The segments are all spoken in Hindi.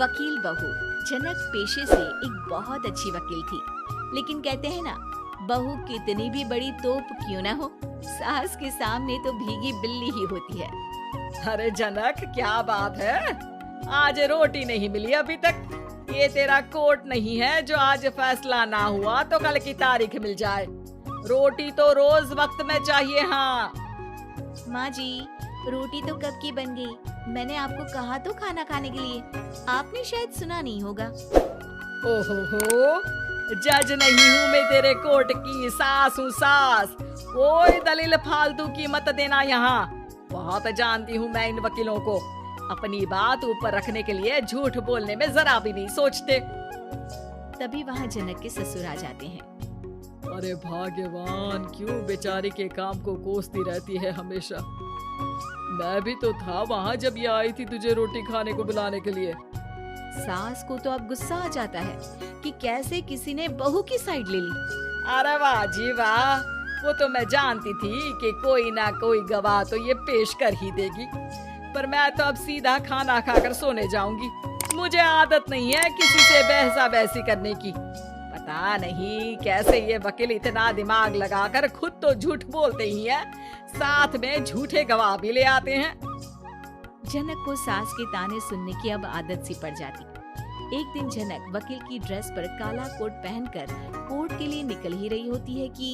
वकील बहू। जनक पेशे से एक बहुत अच्छी वकील थी, लेकिन कहते हैं ना, बहू कितनी भी बड़ी तोप क्यों ना हो, सास के सामने तो भीगी बिल्ली ही होती है। अरे जनक, क्या बात है, आज रोटी नहीं मिली अभी तक। ये तेरा कोर्ट नहीं है जो आज फैसला ना हुआ तो कल की तारीख मिल जाए। रोटी तो रोज वक्त में चाहिए। हाँ माँ जी, रोटी तो कब की बन गई। मैंने आपको कहा तो खाना खाने के लिए, आपने शायद सुना नहीं होगा। ओहो, जज नहीं हूँ मैं तेरे कोर्ट की, सास हूँ सास। कोई दलील फालतू की मत देना यहाँ। बहुत जानती हूँ मैं इन वकीलों को, अपनी बात ऊपर रखने के लिए झूठ बोलने में जरा भी नहीं सोचते। तभी वहाँ जनक के ससुर आ जाते हैं। अरे भाग्यवान, क्यों बेचारी के काम को कोसती रहती है हमेशा। मैं भी तो था वहाँ जब ये आई थी तुझे रोटी खाने को बुलाने के लिए। सास को तो अब गुस्सा आ जाता है कि कैसे किसी ने बहू की साइड ले ली। अरे वाह जी वाह, वो तो मैं जानती थी कि कोई ना कोई गवाह तो ये पेश कर ही देगी, पर मैं तो अब सीधा खाना खाकर सोने जाऊंगी। मुझे आदत नहीं है किसी से बहसा बहसी करने की। पता नहीं कैसे ये वकील इतना दिमाग लगाकर खुद तो झूठ बोलते ही हैं, साथ में झूठे गवाह भी ले आते हैं। जनक को सास के ताने सुनने की अब आदत सी पड़ जाती। एक दिन जनक वकील की ड्रेस पर काला कोट पहनकर कोर्ट के लिए निकल ही रही होती है कि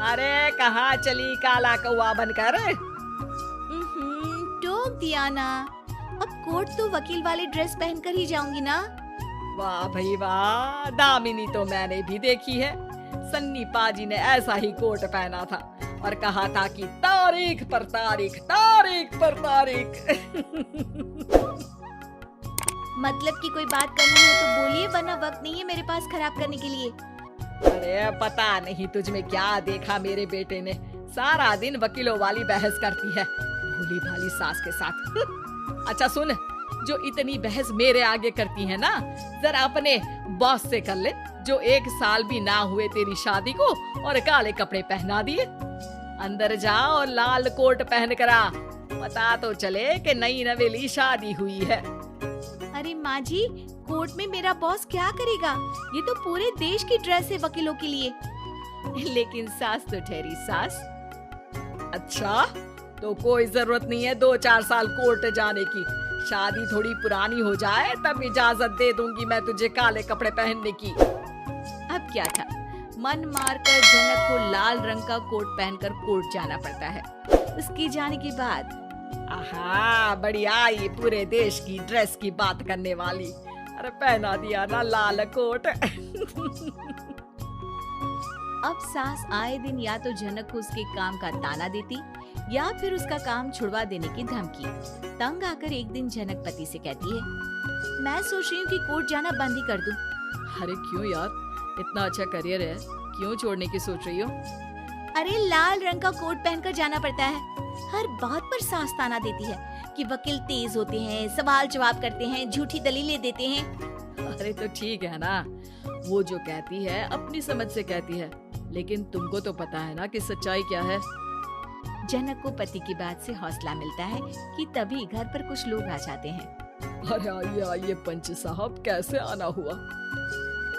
अरे कहाँ चली काला कौवा बनकर। टोक दिया ना, अब कोर्ट तो वकील वाले ड्रेस पहनकर ही जाऊंगी ना। वाह भाई वाह, दामिनी तो मैंने भी देखी है। सन्नी पाजी ने ऐसा ही कोट पहना था और कहा था कि तारीख पर तारीख, तारीख पर तारीख। मतलब कि कोई बात करनी है तो बोलिए, वरना वक्त नहीं है मेरे पास खराब करने के लिए। अरे पता नहीं तुझ में क्या देखा मेरे बेटे ने, सारा दिन वकीलों वाली बहस करती है भोली भाली सास के साथ। अच्छा सुन, जो इतनी बहस मेरे आगे करती है ना, जरा अपने बॉस से कर ले, जो 1 साल भी ना हुए तेरी शादी को और काले कपड़े पहना दिए। अंदर जा और लाल कोट पहन कर आ, पता तो चले कि नई नवेली शादी हुई है। अरे माँ जी, कोर्ट में मेरा बॉस क्या करेगा, ये तो पूरे देश की ड्रेस है वकीलों के लिए। लेकिन सास तो ठहरी सास। अच्छा, तो कोई जरूरत नहीं है 2-4 साल कोर्ट जाने की। शादी थोड़ी पुरानी हो जाए तब इजाजत दे दूंगी मैं तुझे काले कपड़े पहनने की। अब क्या था, मन मारकर जनक को लाल रंग का कोट पहनकर कोर्ट जाना पड़ता है। उसके जाने के बाद आहा, बढ़िया, ये पूरे देश की ड्रेस की बात करने वाली। अरे पहना दिया ना लाल कोट। अब सास आए दिन या तो जनक को उसके काम का ताना देती या फिर उसका काम छुड़वा देने की धमकी। तंग आकर एक दिन जनक पति से कहती है, मैं सोच रही हूँ कि कोर्ट जाना बंद ही कर दूं। अरे क्यों यार, इतना अच्छा करियर है, क्यों छोड़ने की सोच रही हो? अरे लाल रंग का कोट पहनकर जाना पड़ता है। हर बात पर सास ताना देती है कि वकील तेज होते हैं, सवाल जवाब करते हैं, झूठी दलीलें देते हैं। अरे तो ठीक है ना, वो जो कहती है अपनी समझ से कहती है, लेकिन तुमको तो पता है ना कि सच्चाई क्या है। जनक को पति की बात से हौसला मिलता है कि तभी घर पर कुछ लोग आ जाते हैं। अरे आइए आइए पंच साहब, कैसे आना हुआ?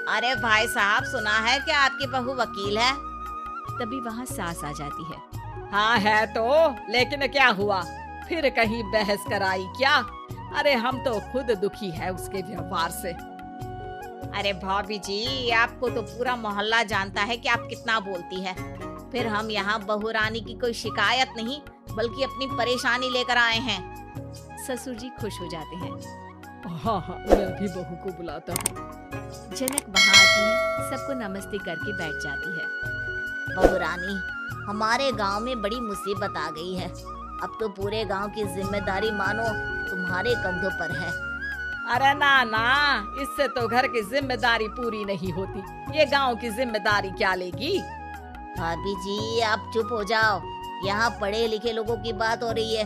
अरे भाई साहब, सुना है कि आपकी बहू वकील है। तभी वहाँ सास आ जाती है। हाँ है तो, लेकिन क्या हुआ, फिर कहीं बहस कराई क्या? अरे हम तो खुद दुखी है उसके व्यवहार से। अरे भाभी जी, आपको तो पूरा मोहल्ला जानता है कि आप कितना बोलती है। फिर हम यहाँ बहू रानी की कोई शिकायत नहीं, बल्कि अपनी परेशानी लेकर आए हैं। ससुर जी खुश हो जाते हैं। हाँ हाँ, मैं भी बहू को बुलाता हूँ। जनक वहाँ आती है, सबको नमस्ते करके बैठ जाती है। बहू रानी, हमारे गांव में बड़ी मुसीबत आ गई है। अब तो पूरे गांव की जिम्मेदारी मानो तुम्हारे कंधों पर है। अरे ना ना, इससे तो घर की जिम्मेदारी पूरी नहीं होती, ये गांव की जिम्मेदारी क्या लेगी? भाभी जी, आप चुप हो जाओ, यहाँ पढ़े लिखे लोगों की बात हो रही है।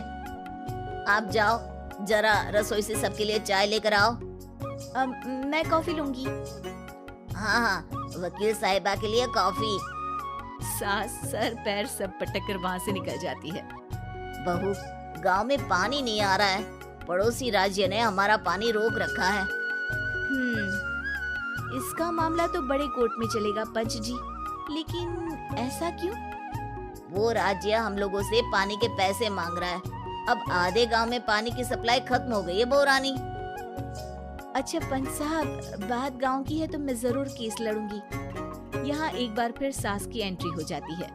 आप जाओ, जरा रसोई से सबके लिए चाय लेकर आओ। मैं कॉफी लूंगी। हाँ हाँ, वकील साहिबा के लिए कॉफी। सास सर पैर सब पटक कर वहाँ से निकल जाती है। बहू, गांव में पानी नहीं आ रहा है, पड़ोसी राज्य ने हमारा पानी रोक रखा है। इसका मामला तो बड़े कोर्ट में चलेगा पंच जी, लेकिन ऐसा क्यों? वो राज्य हम लोगों से पानी के पैसे मांग रहा है। अब आधे गांव में पानी की सप्लाई खत्म हो गई है बहुरानी। अच्छा पंच साहब, बात गांव की है तो मैं जरूर केस लड़ूंगी। यहाँ एक बार फिर सास की एंट्री हो जाती है।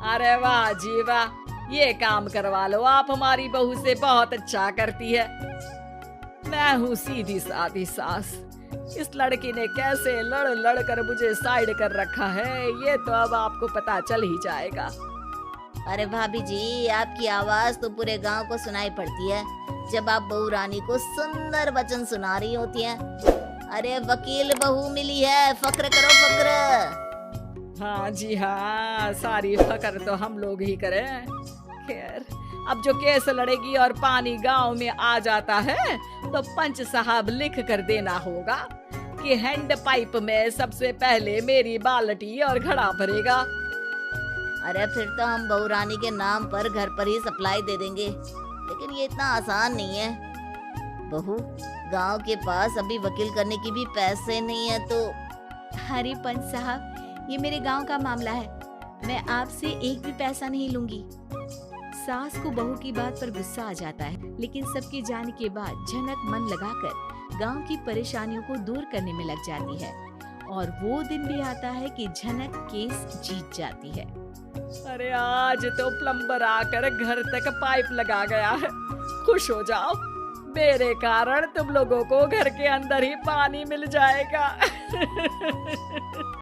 अरे वाह जी वाह, ये काम करवा लो, आप हमारी बहू से बहुत अच्छा करती है। मैं हूँ सीधी सादी सास। इस लड़की ने कैसे लड़ लड़ कर मुझे साइड कर रखा है, ये तो अब आपको पता चल ही जाएगा। अरे भाभी जी, आपकी आवाज तो पूरे गांव को सुनाई पड़ती है जब आप बहू रानी को सुंदर वचन सुना रही होती हैं। अरे वकील बहू मिली है, फक्र करो फक्र। हाँ जी हाँ, सारी फकर तो हम लोग ही करें। खैर, अब जो केस लड़ेगी और पानी गांव में आ जाता है तो पंच साहब लिख कर देना होगा कि हैंड पाइप में सबसे पहले मेरी बाल्टी और घड़ा भरेगा। अरे फिर तो हम बहू रानी के नाम पर घर पर ही सप्लाई दे देंगे, लेकिन ये इतना आसान नहीं है। बहू, गांव के पास अभी वकील करने की भी पैसे नहीं है तो। अरे पंच साहब, ये मेरे गांव का मामला है, मैं आपसे एक भी पैसा नहीं लूंगी। सास को बहू की बात पर गुस्सा आ जाता है, लेकिन सबके जाने के बाद झनक मन लगाकर गांव की परेशानियों को दूर करने में लग जाती है। और वो दिन भी आता है कि झनक केस जीत जाती है। अरे आज तो प्लम्बर आकर घर तक पाइप लगा गया है। खुश हो जाओ, मेरे कारण तुम लोगों को घर के अंदर ही पानी मिल जाएगा।